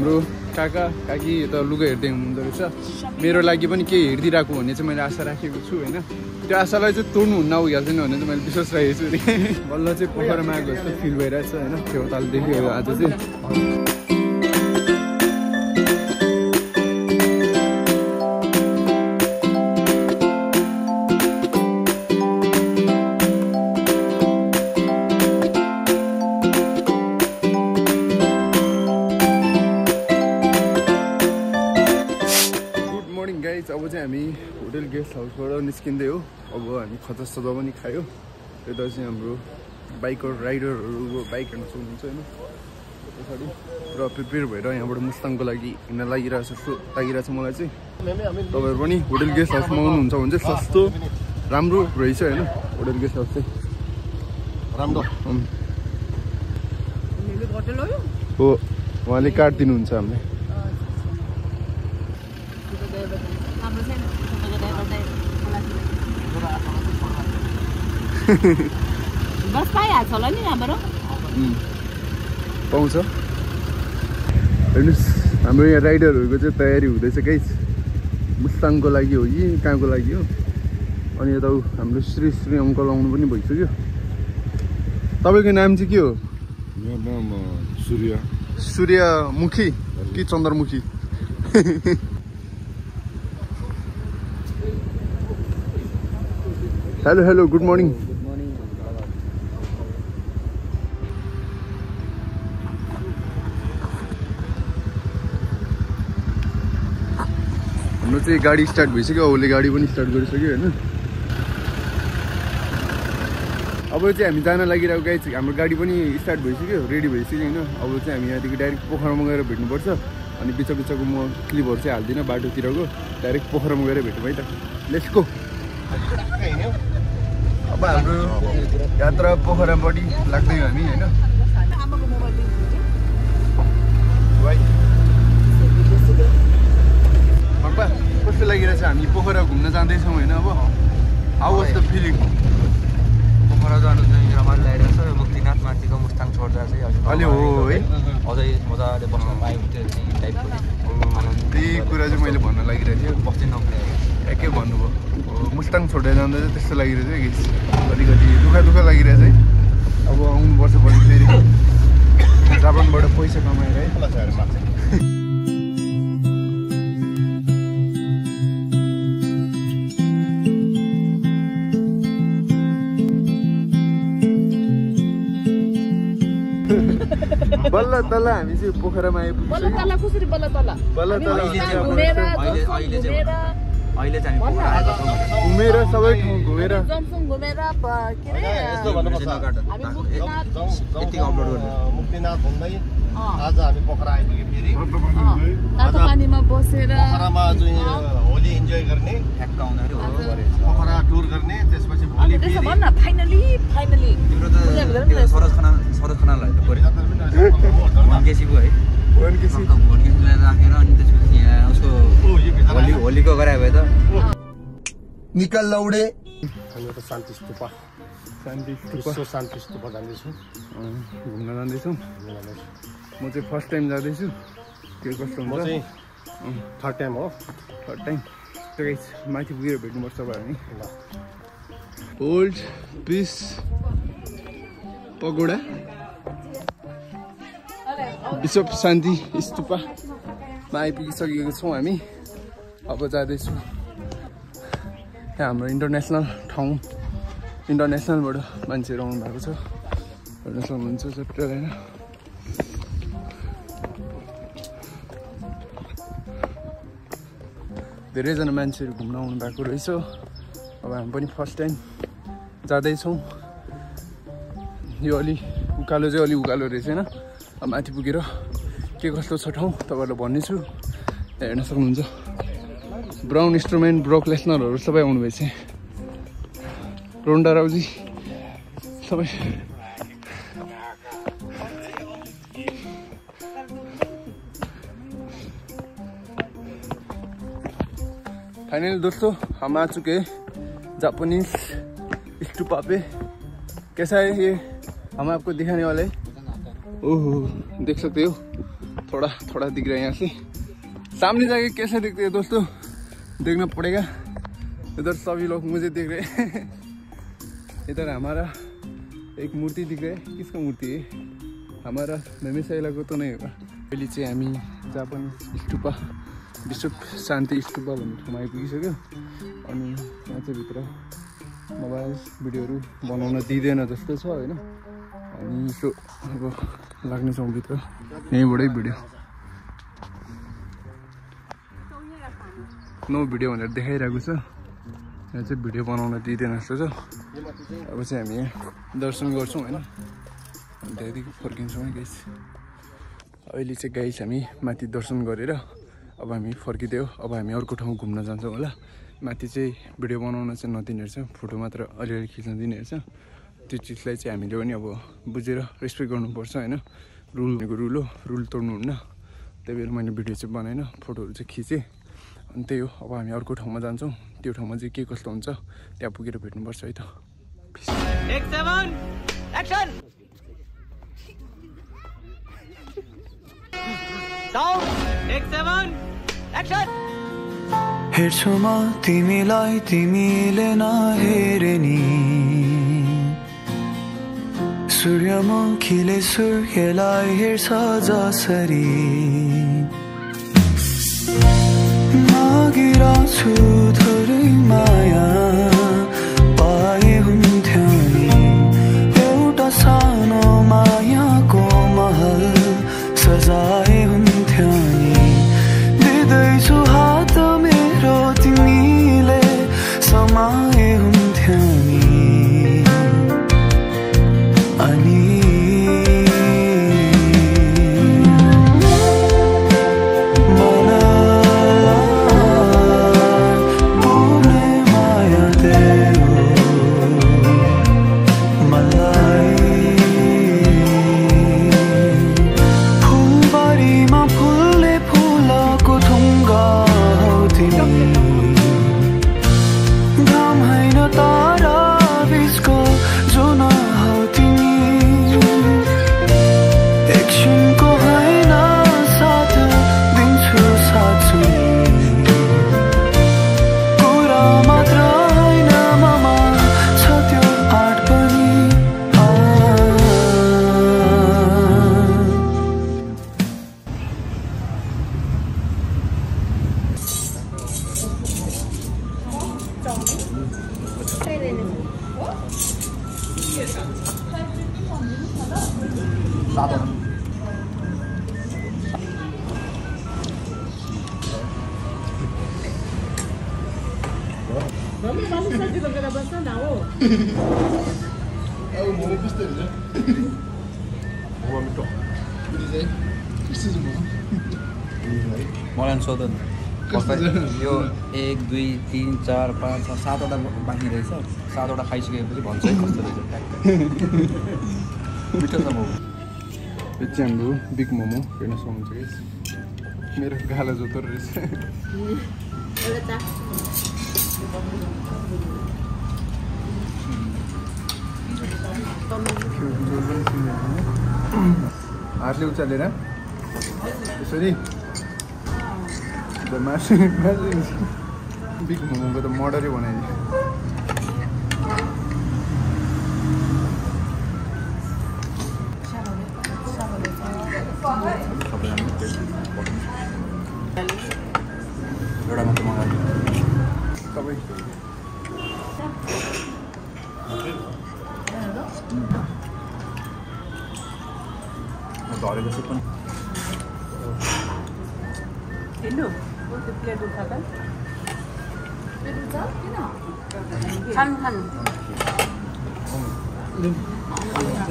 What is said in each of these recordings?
हाम्रो काका काकी यता लुगा हेर्दै हुनुहुँदो रहेछ। मेरो लागि पनि केही हेरिदिरहेको भन्ने चाहिँ मैले आशा राखेको छु होइन। त्यो आशालाई चाहिँ तोड्नुहुन्न उयो छैन भने चाहिँ मैले विश्वास राखेको छु अरे। बल्ल चाहिँ पोखरामा आएको जस्तो फिल भइरहेछ होइन। त्यो ताल देख्यो आज चाहिँ। अब चाहिँ हामी होटल गेस्ट हाउसबाट निस्किँदै हो। अब हामी खचा सजा पनि खायो। यता चाहिँ हाम्रो बाइकर राइडरहरू बाइक हिँड्नु सक्नुहुन्छ होइन। पछाडि पुरा प्रिपेयर भएर यहाँबाट मुस्ताङको लागि हिँड्न लागिरहेछ जस्तो लागिरहेछ मलाई चाहिँ। तपाईँहरू पनि होटल गेस्ट हाउसमा आउनुहुन्छ भने चाहिँ सस्तो राम्रो रहेछ होइन। होटल गेस्ट हाउस चाहिँ राम्रो हो। उहाँले कार्ड दिनुहुन्छ हामीले। बस पाइहाल्छ होला नि यहाँबाट पाउँछ। हेर्नुहोस् हाम्रो यहाँ राइडरहरूको चाहिँ तयारी हुँदैछ गाइस। मुस्ताङको लागि हो कि कहाँको लागि हो। अनि यता हाम्रो श्री श्री अङ्कल आउनु पनि भइसक्यो। तपाईँको नाम चाहिँ के हो? मेरो नाम सूर्य। सूर्यमुखी कि Chandramukhi? Hello hello good morning. हाम्रो चाहिँ गाडी स्टार्ट भइसक्यो। उसले गाडी पनि स्टार्ट गरिसक्यो होइन। अब चाहिँ हामी जान लागिरहेको गाइस। हाम्रो गाडी पनि स्टार्ट भइसक्यो रेडी भइसक्यो होइन। अब चाहिँ हामी यहाँदेखि डाइरेक्ट पोखरामा गएर भेट्नुपर्छ। अनि बिचको म क्लिपहरू चाहिँ हाल्दिनँ बाटोतिरको। डाइरेक्ट पोखरामा गएर भेटौँ है त। Let's go. अब हाम्रो यात्रा पोखरापट्टि लाग्दै हामी होइन। कस्तो लागिरहेछ? हामी पोखरा घुम्न जाँदैछौँ होइन। अब how was the feeling? Pokhara जानु चाहिँ रमाइलो लागिरहेछ। मुक्तिनाथ माथिको मुस्ताङ छोड्दा चाहिँ अलि हो है। अझै मजाले बस्न पायो त्यो टाइपको त्यही कुरा चाहिँ मैले भन्न लागिरहेको थिएँ। बस्दै नपुग्यो एकै भन्नुभयो। मुस्ताङ छोडेर जाँदा चाहिँ त्यस्तो लागिरहेछ है गेस। अलिकति दुःख लागिरहेछ है। अब आउनुपर्छ भने फेरि जापानबाट पैसा कमाएर है। बल्ल तल हामी चाहिँ पोखरामा आइपुग्छौँ। बल्ल तल कसरी बल्ल तल? अहिले चाहिँ पोखरा आएको छौँ। घुमेर सबै ठाउँ घुमेर जमसङ घुमेर के अरे यति अपलोड गर्नु मुक्तिनाथ घुम्दै आज हामी पोखरा आइपुग्यो। फेरि तातो पानीमा बसेर पोखरामा चाहिँ होली इन्जोय गर्ने ठ्याक्क आउँदाखेरि पोखरा टुर गर्ने। त्यसपछि भोलि त्यसो भन्न फाइनली तिम्रो त सरोज खनाललाई त पऱ्यो केसीको है। भोनकेसीलाई राखेर अनि त्यसपछि यहाँ उसको होलीको गरायो भए त निकल लौडे। हामी त शान्ति स्तूपा जाँदैछौँ। घुम्न जाँदैछौँ। म चाहिँ फर्स्ट टाइम जाँदैछु। के कस्तो हुन्छ? थर्ड टाइम हो। थर्ड टाइम त्यो गाइस माथि पुगेर भेट्नुपर्छ अब हामी। ओल्ड पिस पगोडा बिशप शान्ति स्तूपमा आइपुगिसकेको छौँ हामी। अब जाँदैछु। यहाँ हाम्रो इन्टरनेसनल ठाउँ। इन्टरनेसनलबाट मान्छेहरू आउनु भएको छ। हेर्न सक्नुहुन्छ चट्ट होइन। धेरैजना मान्छेहरू घुम्न आउनु भएको रहेछ। अब हामी पनि फर्स्ट टाइम जाँदैछौँ। यो अलि उकालो चाहिँ अलि उकालो रहेछ होइन। अब माथि पुगेर के कस्तो छ ठाउँ तपाईँहरूलाई भन्नेछु। हेर्न सक्नुहुन्छ ब्राउन इन्स्ट्रुमेन्ट ब्रोक लेसनरहरू सबै आउनुभएछ। रोन्डा राउजी सबै फाइनली दोस्तों हम आ चुके हैं जापानीज स्तूपा पे। कैसा है ये हम आपको दिखाने वाले हैं। ओहो देख सकते हो थोड़ा दिख रहा है यहाँ से। सामने जाके कैसे दिखते हैं दोस्तों, देखना पड़ेगा। इधर सभी लोग मुझे देख रहे हैं। इधर हमारा एक मूर्ति दिख रहा है। किसका मूर्ति है? हमारा मेमेसाइलाको तो नहीं होगा। अहिले चाहिँ हामी जापानिज स्तूपा विश्व शान्ति स्तूपा भन्ने ठाउँमा आइपुगिसक्यो। अनि यहाँ चाहिँ भित्र मोबाइल भिडियोहरू बनाउन दिँदैन जस्तो छ होइन। अनि यसो अब लाग्नेछौँ भित्र, यहीँबाटै भिडियो नो भिडियो भनेर देखाइरहेको छ। यहाँ चाहिँ भिडियो बनाउन दिँदैन जस्तो छ। अब चाहिँ हामी यहाँ दर्शन गर्छौँ होइन, अनि त्यहाँदेखि फर्किन्छौँ है गाइस। अहिले चाहिँ गाइस हामी माथि दर्शन गरेर अब हामी फर्किँदै हो। अब हामी अर्को ठाउँ घुम्न जान्छौँ होला। माथि चाहिँ भिडियो बनाउन चाहिँ नदिने रहेछ, फोटो मात्र अलिअलि खिच्न दिने रहेछ। त्यो चिजलाई चाहिँ हामीले पनि अब बुझेर रेस्पेक्ट गर्नुपर्छ होइन। रुल भनेको रुल हो, रुल तोड्नुहुन्न। त्यही भएर मैले भिडियो चाहिँ बनाएन, फोटोहरू चाहिँ खिचेँ। अनि त्यही हो, अब हामी अर्को ठाउँमा जान्छौँ। त्यो ठाउँमा चाहिँ के कस्तो हुन्छ त्यहाँ पुगेर भेट्नुपर्छ है त। हेर्छु म तिमीलाई, तिमीले नहेरे नि। सूर्यमुखीले सूर्यलाई हेर्छ जसरी। मागिरहेछु थोरै माया पाए हुन्थ्यो नि। एउटा सानो मायाको महल सजाए हुन्थ्यो नि। दिँदैछु हात मेरो तिमीले समाए हुन्थ्यो नि। अनि मलाई सोधन यो 1 2 3 4 5 6 7वटा बाँकी रहेछ। 7वटा खाइसकेपछि भन्छ है कस्तो रहेछ। मिठो छ मोमो। यो चाहिँ हाम्रो बिग मोमो हेर्न सक्नुहुन्छ गाइस। मेरो गाला जोतो रहेछ। हातले उचालेर यसरी मासु बिग मोमोको त मर्डरै बनाइदियो। एउटा मात्र मगाइदियो सबै धरेको छु पनि।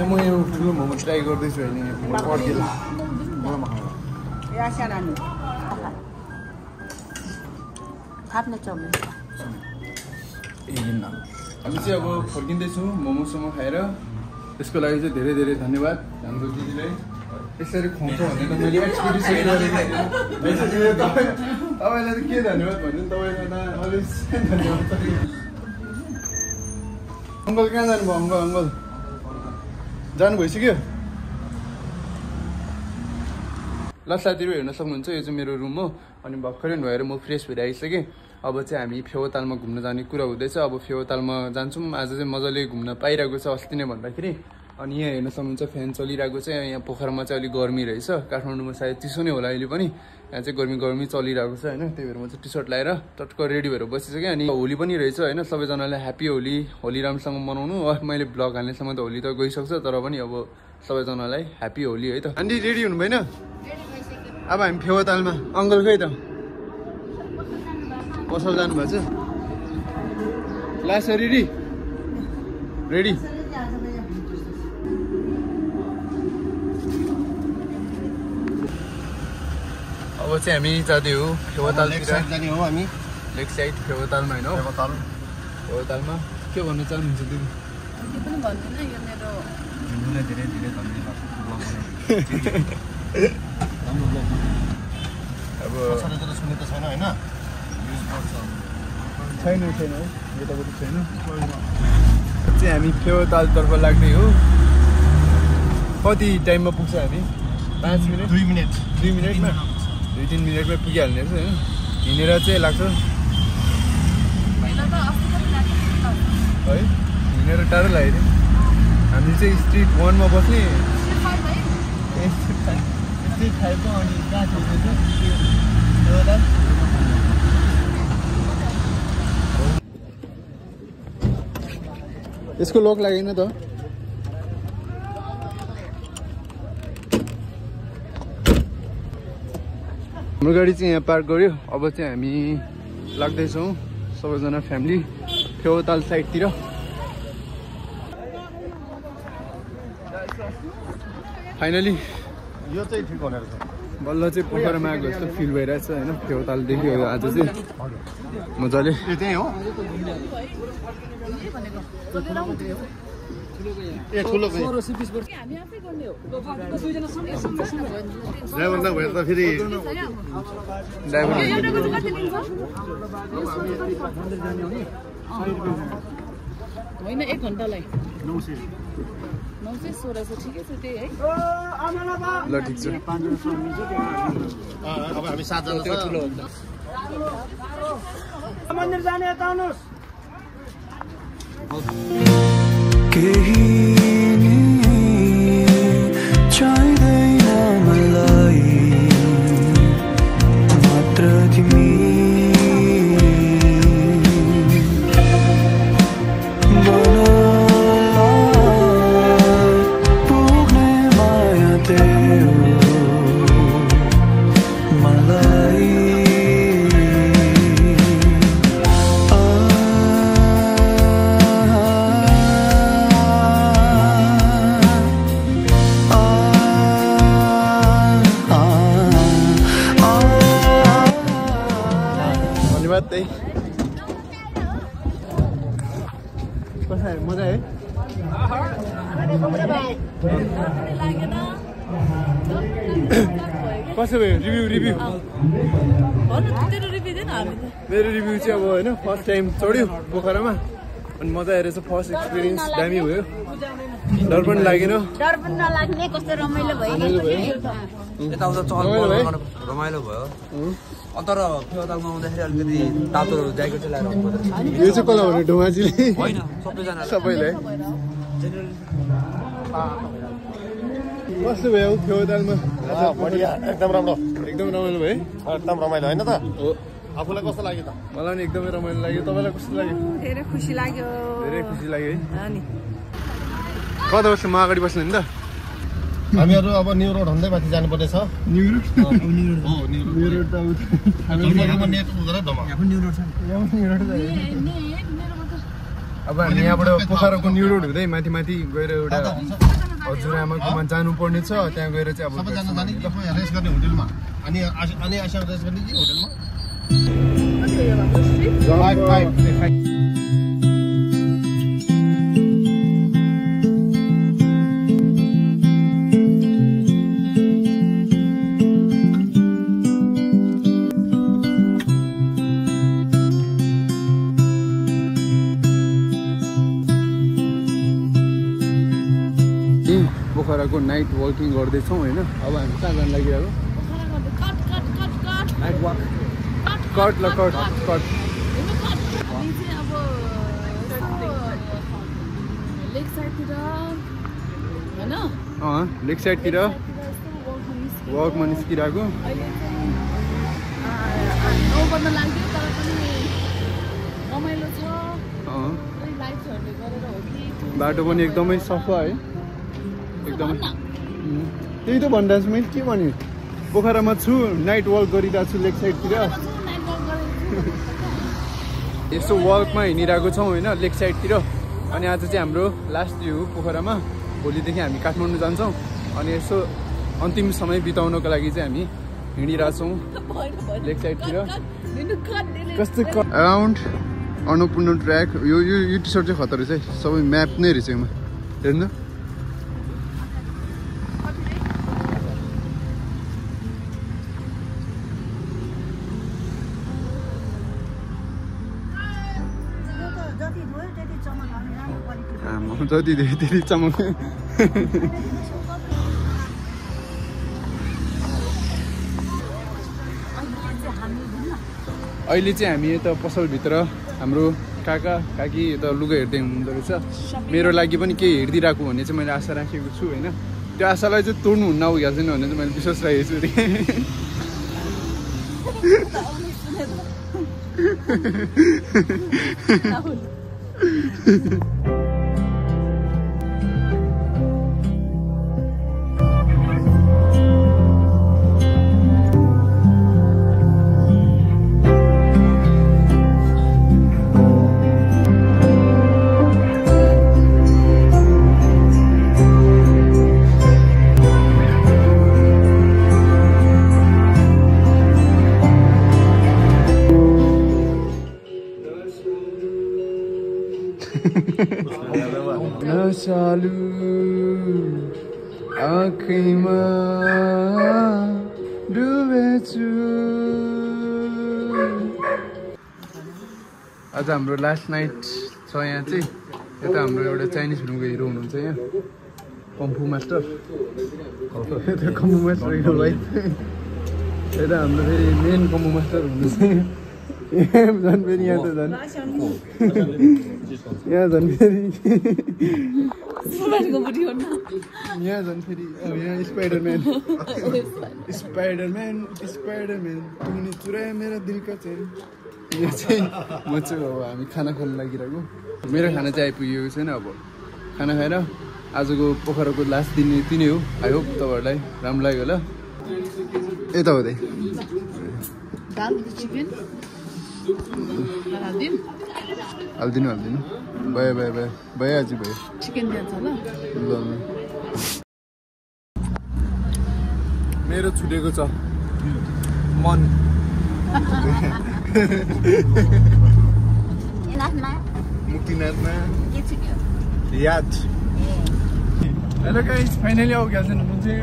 म यो ठुलो मोमो ट्राई गर्दैछु होइन। हामी चाहिँ अब फर्किँदैछौँ मोमोसोमो खाएर। त्यसको लागि चाहिँ धेरै धेरै धन्यवाद हाम्रो दिदीलाई। यसरी खुवाउँछ भने त मैले एक्सपिरियन्स तपाईँलाई त के धन्यवाद भन्नु नि, तपाईँलाई त अलवेज धन्यवाद। अङ्कल कहाँ जानुभयो? अङ्कल जानु भइसक्यो। ल साथीहरू हेर्न सक्नुहुन्छ यो चाहिँ मेरो रुम हो अनि भर्खरै नुहाएर म फ्रेस भएर आइसकेँ अब चाहिँ हामी फेवातालमा घुम्न जाने कुरा हुँदैछ अब फेवातालमा जान्छौँ आज चाहिँ मजाले घुम्न पाइरहेको छ अस्ति नै भन्दाखेरि अनि यहाँ हेर्न सक्नुहुन्छ फ्यान चलिरहेको छ यहाँ पोखरामा चाहिँ अलिक गर्मी रहेछ काठमाडौँमा सायद चिसो नै होला अहिले पनि यहाँ चाहिँ गर्मी चलिरहेको छ होइन त्यही भएर म चाहिँ टी सर्ट लगाएर टक्क रेडी भएर बसिसकेँ अनि होली पनि रहेछ होइन सबैजनालाई ह्याप्पी होली राम्रोसँग मनाउनु मैले ब्लग हाल्नेसम्म त होली त गइसक्छ तर पनि अब सबैजनालाई ह्याप्पी होली है त आन्टी रेडी हुनु भएन अब हामी फेवातालमा अङ्कल खै त पसल जानुभएको छ लास्ट रेडी रेडी अब चाहिँ हामी जाँदै हो फेवातालतिर जाने हो हामी लेक साइड फेवातालमा होइन फेवातालमा के भन्न चाहनुहुन्छ दिदी के पनि भन्दिनँ यो मेरो धेरै धेरै धन्यवाद अब सुने त छैन होइन छैन है यतापट्टि छैन चाहिँ हामी फेवातालतर्फ लाग्दै हो कति टाइममा पुग्छ हामी 5 मिनट 2 मिनट 2 मिनटमा 2-3 मिनटमा पुगिहाल्ने रहेछ होइन हिँडेर चाहिँ लाग्छ है हिँडेर टाढो लाग्यो हामी चाहिँ स्ट्रिट 1 मा बस्ने स्ट्रिट 5 मा अनि कहाँ यसको लक लागेन त हाम्रो गाडी चाहिँ यहाँ पार्क गर्यो अब चाहिँ हामी लाग्दैछौँ सबैजना फ्यामिली फेवाताल साइडतिर फाइनली यो चाहिँ ठिक हुने रहेछ बल्ल चाहिँ पोखरामा आएको जस्तो फिल भइरहेछ होइन फेवाताल देख्यो आज चाहिँ मजाले यो त्यही हो ए ठुलो हामी आफै गर्ने हो ड्राइभर नभएर त फेरि ड्राइभर एउटाको चाहिँ कति लिन्छ होइन 1 घन्टालाई 916 ठिकै छ त्यही है ल ठिक छ अब हामी 7 जना छ मन्दिर जाने यता आउनुहोस् केही नि चाहिँदैन मलाई मात्र तिमी मनलाई पुग्ने माया देऊ मलाई त्यही कसो मजा है कसो भयो रिभ्यू मेरो रिभ्यू चाहिँ अब होइन फर्स्ट टाइम चढ्यो पोखरामा अनि मजा आएर चाहिँ फर्स्ट एक्सपिरियन्स दामी भयो डर पनि लागेन डर पनि नलाग्ने कस्तो रमाइलो भयो यताउता चहल रमाइलो भयो तर फेवातालमा आउँदाखेरि अलिकति तातो ज्याकेट चाहिँ लगाएर आउनुपर्छ यो चाहिँ कसलाई भने ढुङ्गाजीले होइन सबैलाई कस्तो भयो फेवातालमा बढिया एकदम राम्रो एकदम रमाइलो भयो एकदम रमाइलो होइन त हो आफूलाई कस्तो लाग्यो त मलाई पनि एकदमै रमाइलो लाग्यो तपाईँलाई कस्तो लाग्यो धेरै खुसी लाग्यो धेरै खुसी लाग्यो है अनि कता बस्छु म अगाडि बस्नु नि त हामीहरू अब न्यू रोड भन्दै माथि जानुपर्ने छ न्यू रोड न्यू रोड त नेट हुँदैन ढमा अब हामी यहाँबाट पोखराको न्यू रोड हुँदै माथि माथि गएर एउटा हजुरआमाकोमा जानुपर्ने छ त्यहाँ गएर चाहिँ अब सबैजना जाने कि रेस्ट गर्ने होटेलमा अनि आशा रेस्ट गर्ने कि होटेलमा पोखराको नाइट वकिङ गर्दैछौँ होइन अब हामी कहाँ जानु लागिरहेको कट ल कट कट हामी चाहिँ अब लेक साइडतिर होइन लेक साइडतिर वकमा निस्किरहेको अहिले चाहिँ 9 बज्न लाग्यो तर पनि रमाइलो छ लाइट्सहरूले गरेर हो कि बाटो पनि एकदमै सफा है एकदमै त्यही त भनिरहेको छु मैले के भने पोखरामा छु नाइट वक गरिरहेको छु लेक साइडतिर यसो वकमा हिँडिरहेको छौँ होइन लेक साइडतिर अनि आज चाहिँ हाम्रो लास्ट डे हो पोखरामा भोलिदेखि हामी काठमाडौँ जान्छौँ अनि यसो अन्तिम समय बिताउनको लागि चाहिँ हामी हिँडिरहेछौँ लेक साइडतिर कस्तो अराउन्ड अन्नपूर्ण ट्र्याक यो टी सर्ट चाहिँ खतरा रहेछ है सबै म्याप नै रहेछ यसमा हेर्नु जति धेरै धेरै चमक अहिले चाहिँ हामी यता पसलभित्र हाम्रो काका काकी यता लुगा हेर्दै हुनुहुँदो रहेछ मेरो लागि पनि केही हेरिदिरहेको भन्ने चाहिँ मैले आशा राखेको छु होइन त्यो आशालाई चाहिँ तोड्नु हुन्न उयो छैन भने चाहिँ मैले विश्वास राखेको छु नचालु आँखैमा डुबेछु आज हाम्रो लास्ट नाइट छ यहाँ चाहिँ यता हाम्रो एउटा चाइनिज फिल्मको हिरो हुनुहुन्छ यहाँ कम्फू मास्टर यता कम्फू मास्टर भाइ यता हाम्रो फेरि मेन कम्फू मास्टर हुनुहुन्छ झन् फेरि यहाँ त झन् यहाँ झन् फेरि यहाँ झन् फेरि यहाँ स्पाइडरम्यान स्पाइडरम्यान स्पाइडरम्यान तुमले चुरायो मेरो दिलका चेन यो चाहिँ म चाहिँ अब हामी खाना खानु लागिरहेको मेरो खाना चाहिँ आइपुगेको छैन अब खाना खाएर आजको पोखराको लास्ट दिन यति नै हो आई होप तपाईँहरूलाई राम्रो लाग्यो होला यता हुँदै हालिदिनु भयो भयो भयो भइहाल्छ भयो चिकन दिन्छ ल मेरो छुटेको छ मन मुक्तिनाथमा याद हेलो गाइस फाइनली आउ गया छैन मुझे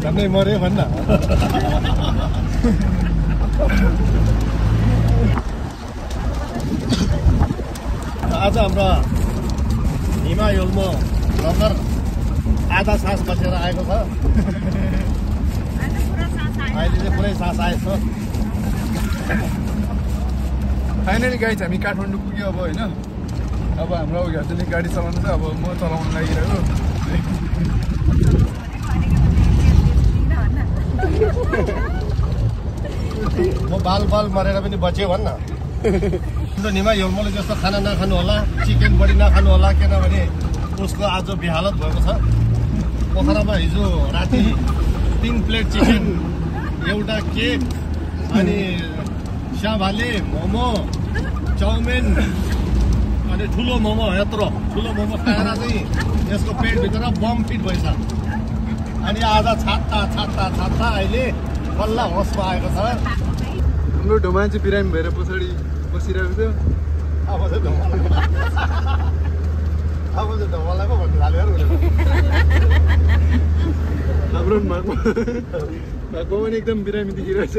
झन्डै मऱ्यो भन्न आज हाम्रो हिमा योल्मो ब्लगर आधा सास बसेर आएको छ अहिले चाहिँ पुरै सास आएछ फाइनली गाइस हामी काठमाडौँ पुग्यो अब होइन अब हाम्रो घरले गाडी चलाउनु छ अब म चलाउनु लागिरहेको म बाल मरेर पनि बच्यो भन्न निमा योल्मोले जस्तो खाना नखानु होला चिकन बढी नखानु होला किनभने उसको आज बिहालत भएको छ पोखरामा हिजो राति 3 प्लेट चिकन एउटा केक अनि स्याभाले मोमो चाउमिन अनि ठुलो मोमो यत्रो ठुलो मोमो खाएर चाहिँ यसको पेटभित्र बम फिट भएछ अनि आज छात्ता अहिले बल्ल होसमा आएको छ हाम्रो ढोमा चाहिँ बिरामी भएर पछाडि बसिरहेको थियो अब चाहिँ ढोमालाई पो भन्नु थाल्यो हाम्रो भएको पनि एकदम बिरामी देखिरहेको छ